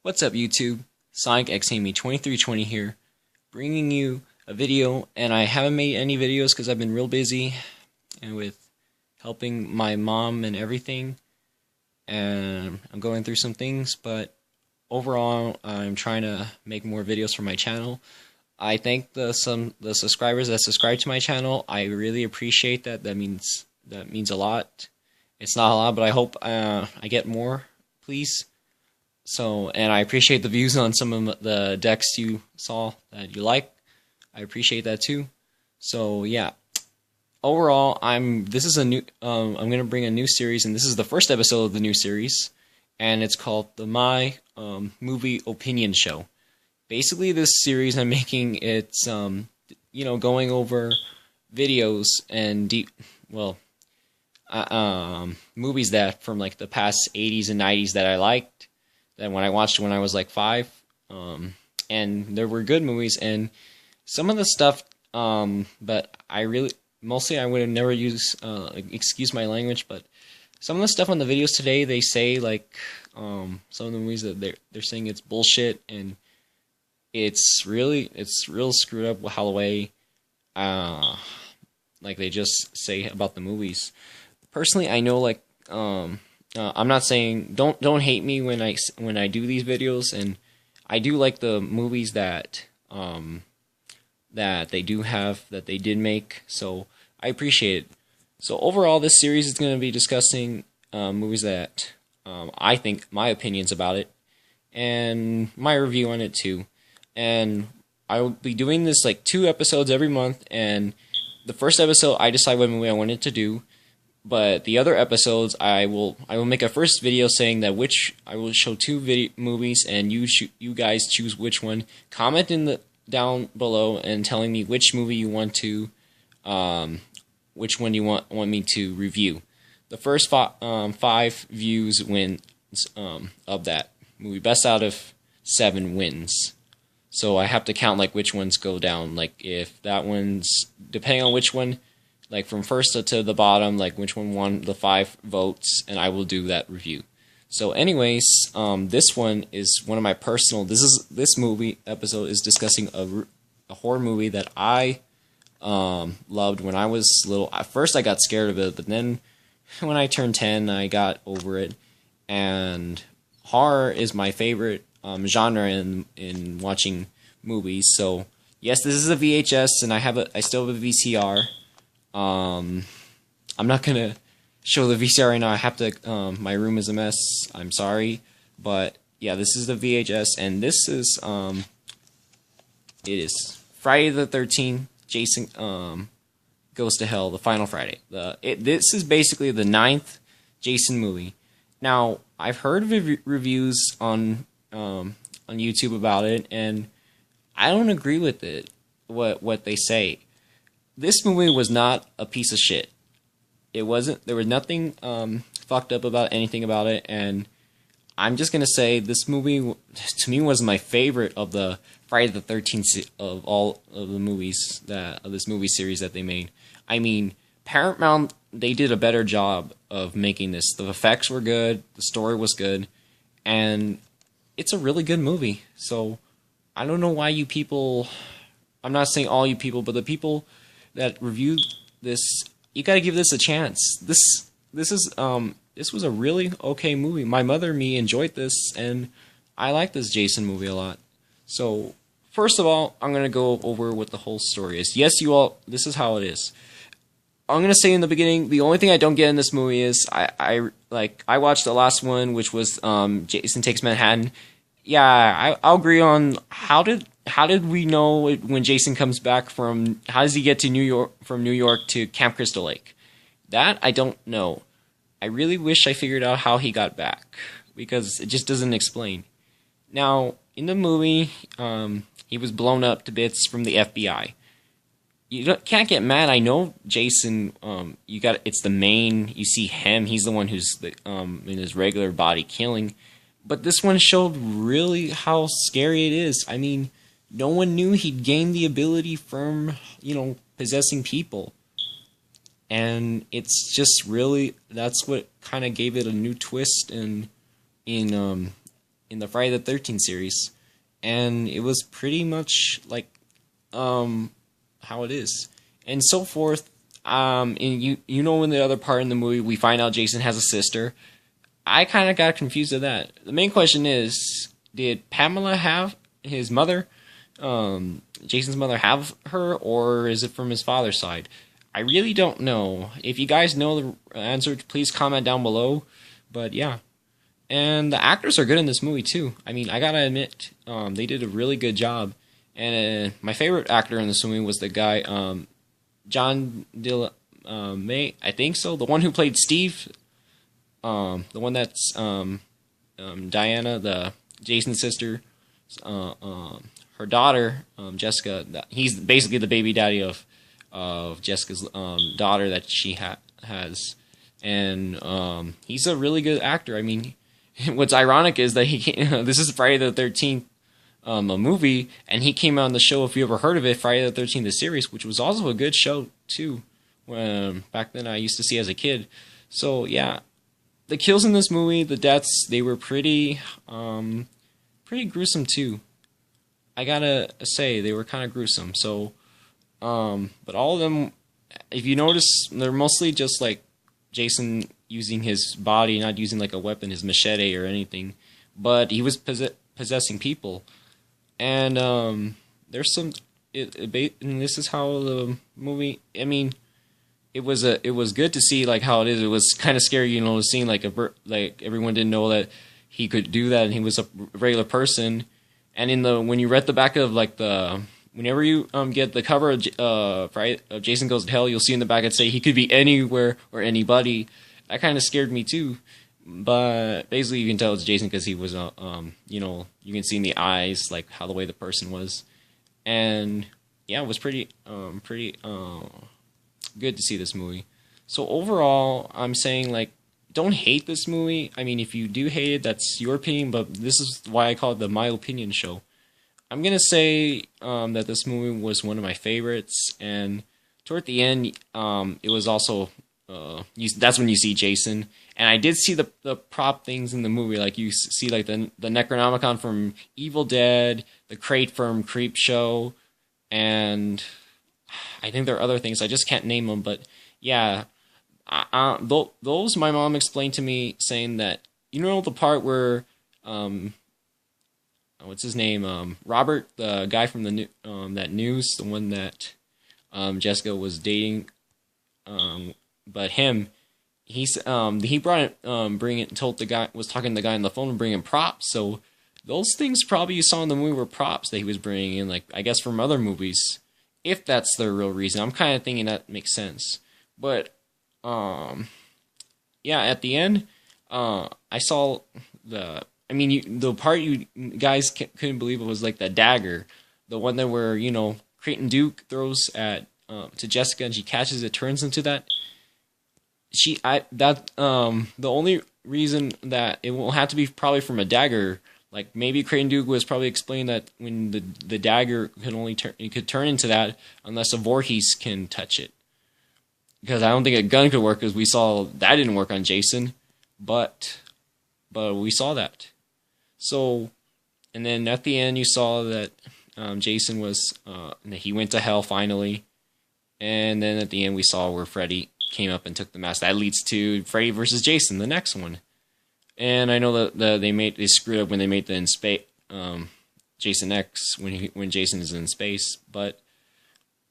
What's up YouTube? Sonic X Amy 2320 here, bringing you a video, and I haven't made any videos because I've been real busy and with helping my mom and everything, and I'm going through some things, but overall I'm trying to make more videos for my channel. I thank the subscribers that subscribe to my channel. I really appreciate that. That means a lot. It's not a lot, but I hope I get more, please. So, and I appreciate the views on some of the decks you saw that you like. I appreciate that too. So yeah, overall, I'm gonna bring a new series, and this is the first episode of the new series, and it's called the My Movie Opinion Show. Basically, this series I'm making, it's going over videos and movies that from like the past 80s and 90s that I liked, that when I watched when I was like 5, and there were good movies, and some of the stuff, but I would have never used, excuse my language, but some of the stuff on the videos today, they say like, some of the movies that they're saying it's bullshit, and it's real screwed up how the way, like they just say about the movies. Personally, I know, like, I'm not saying don't hate me when I do these videos, and I do like the movies that they did make, so I appreciate it. So overall, this series is going to be discussing movies that I think my opinions about it, and my review on it too. And I will be doing this like 2 episodes every month, and the first episode I decide what movie I wanted to do. But the other episodes, I will make a first video saying that I will show 2 movies, and you guys choose which one. Comment down below and telling me which movie you want to, which one you want me to review. The first 5 views wins of that movie. Best out of 7 wins. So I have to count like which ones go down. Like if that one's, depending on which one, like from first to the bottom, like which one won the 5 votes, and I will do that review. So anyways, this one is one of my personal, this movie episode is discussing a horror movie that I loved when I was little. At first I got scared of it, but then when I turned 10, I got over it, and horror is my favorite genre in watching movies. So yes, this is a VHS, and I still have a VCR. I'm not gonna show the VCR right now. I have to, my room is a mess. I'm sorry. But yeah, this is the VHS, and this is, it is Friday the 13th, Jason, Goes to Hell, the final Friday. This is basically the 9th Jason movie. Now, I've heard reviews on YouTube about it, and I don't agree with it, what they say. This movie was not a piece of shit. It wasn't. There was nothing fucked up about anything about it, and I'm just gonna say this movie, to me, was my favorite of the Friday the 13th of all of the movies of this movie series that they made. I mean, Paramount, they did a better job of making this. The effects were good, the story was good, and it's a really good movie. So I don't know why you people, I'm not saying all you people, but the people that reviewed this, you gotta give this a chance. This was a really okay movie. My mother and me enjoyed this, and I like this Jason movie a lot. So first of all, I'm gonna go over what the whole story is. Yes, this is how it is. I'm gonna say in the beginning, the only thing I don't get in this movie is I watched the last one, which was Jason Takes Manhattan. Yeah, I'll agree on how did we know when Jason comes back from, how does he get to New York, from New York to Camp Crystal Lake? That I don't know. I really wish I figured out how he got back, because it just doesn't explain. Now, in the movie, he was blown up to bits from the FBI. You can't get mad. I know Jason, it's the main, you see him, he's the one who's in his regular body killing. But this one showed really how scary it is. I mean, no one knew he'd gained the ability from, possessing people. And it's just really, that's what kind of gave it a new twist in in the Friday the 13th series, and it was pretty much like how it is, and so forth. And you know, in the other part in the movie, we find out Jason has a sister. I kind of got confused at that. The main question is, did Pamela have his mother, Jason's mother, have her, or is it from his father's side? I really don't know. If you guys know the answer, please comment down below. But yeah. And the actors are good in this movie too. I mean, I gotta admit, they did a really good job. And my favorite actor in this movie was the guy, John May, I think so. The one who played Steve. The one that's Diana, the Jason's sister. Her daughter, Jessica. He's basically the baby daddy of Jessica's daughter that she has. And he's a really good actor. I mean, what's ironic is that this is Friday the 13th, a movie, and he came on the show, if you ever heard of it, Friday the 13th, the series, which was also a good show too. When back then I used to see as a kid. So yeah, the kills in this movie, the deaths, they were pretty gruesome too. I gotta say, they were kind of gruesome. So, but all of them, if you notice, they're mostly just like Jason using his body, not using like a weapon, his machete or anything, but he was possessing people. And there's some, and this is how the movie. I mean, it was good to see like how it is. It was kind of scary, you know, seeing like like everyone didn't know that he could do that, and he was a regular person. And when you read the back of like whenever you get the cover of Jason Goes to Hell, you'll see in the back it say he could be anywhere or anybody. That kind of scared me too. But basically, you can tell it's Jason because he was you know, you can see in the eyes like how the way the person was, and yeah, it was pretty good to see this movie. So overall, I'm saying like, don't hate this movie. I mean, if you do hate it, that's your opinion, but this is why I call it the My Opinion Show. I'm gonna say that this movie was one of my favorites, and toward the end, it was also that's when you see Jason, and I did see the prop things in the movie, like you see like the Necronomicon from Evil Dead, the crate from Creepshow, and I think there are other things I just can't name them, but yeah. Those my mom explained to me, saying that, you know, the part where what's his name, Robert, the guy from the that news, the one that Jessica was dating, but he brought it, told the guy, was talking to the guy on the phone and bringing props. So those things probably you saw in the movie were props that he was bringing in, like I guess from other movies, if that's the real reason. I'm kind of thinking that makes sense, but. Yeah, at the end, I saw the part you guys couldn't believe it was like the dagger, the one that where, you know, Creighton Duke throws at to Jessica and she catches it, turns into that. The only reason that it will have to be probably from a dagger. Like maybe Creighton Duke was probably explaining that when the dagger could turn into that unless a Voorhees can touch it. Because I don't think a gun could work, because we saw that didn't work on Jason, but we saw that. So, and then at the end you saw that Jason was he went to hell finally, and then at the end we saw where Freddy came up and took the mask. That leads to Freddy versus Jason, the next one. And I know that they screwed up when they made Jason X when Jason is in space, but.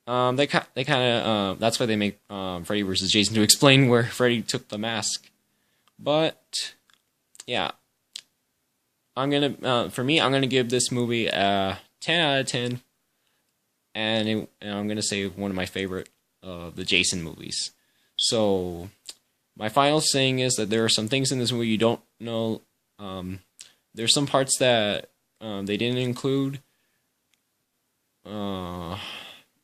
They kind of that's why they make Freddy vs. Jason, to explain where Freddy took the mask. But yeah, I'm gonna give this movie a 10 out of 10, and I'm gonna say one of my favorite of the Jason movies. So my final saying is that there are some things in this movie you don't know. There's some parts that they didn't include.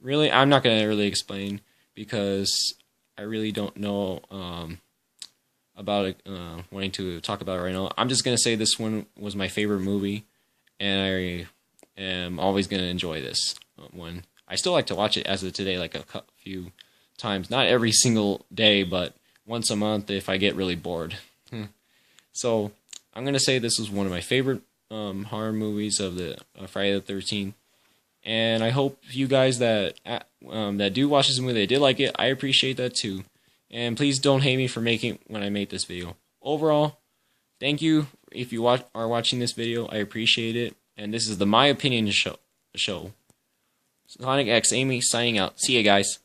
Really, I'm not going to really explain because I really don't know about it, wanting to talk about it right now. I'm just going to say this one was my favorite movie, and I am always going to enjoy this one. I still like to watch it as of today, like a few times. Not every single day, but once a month if I get really bored. So I'm going to say this was one of my favorite horror movies of the Friday the 13th. And I hope you guys that do watch this movie, that did like it, I appreciate that too. And please don't hate me for making when I made this video. Overall, thank you if you are watching this video. I appreciate it. And this is the My Opinion show. Sonic X Amy signing out. See ya, guys.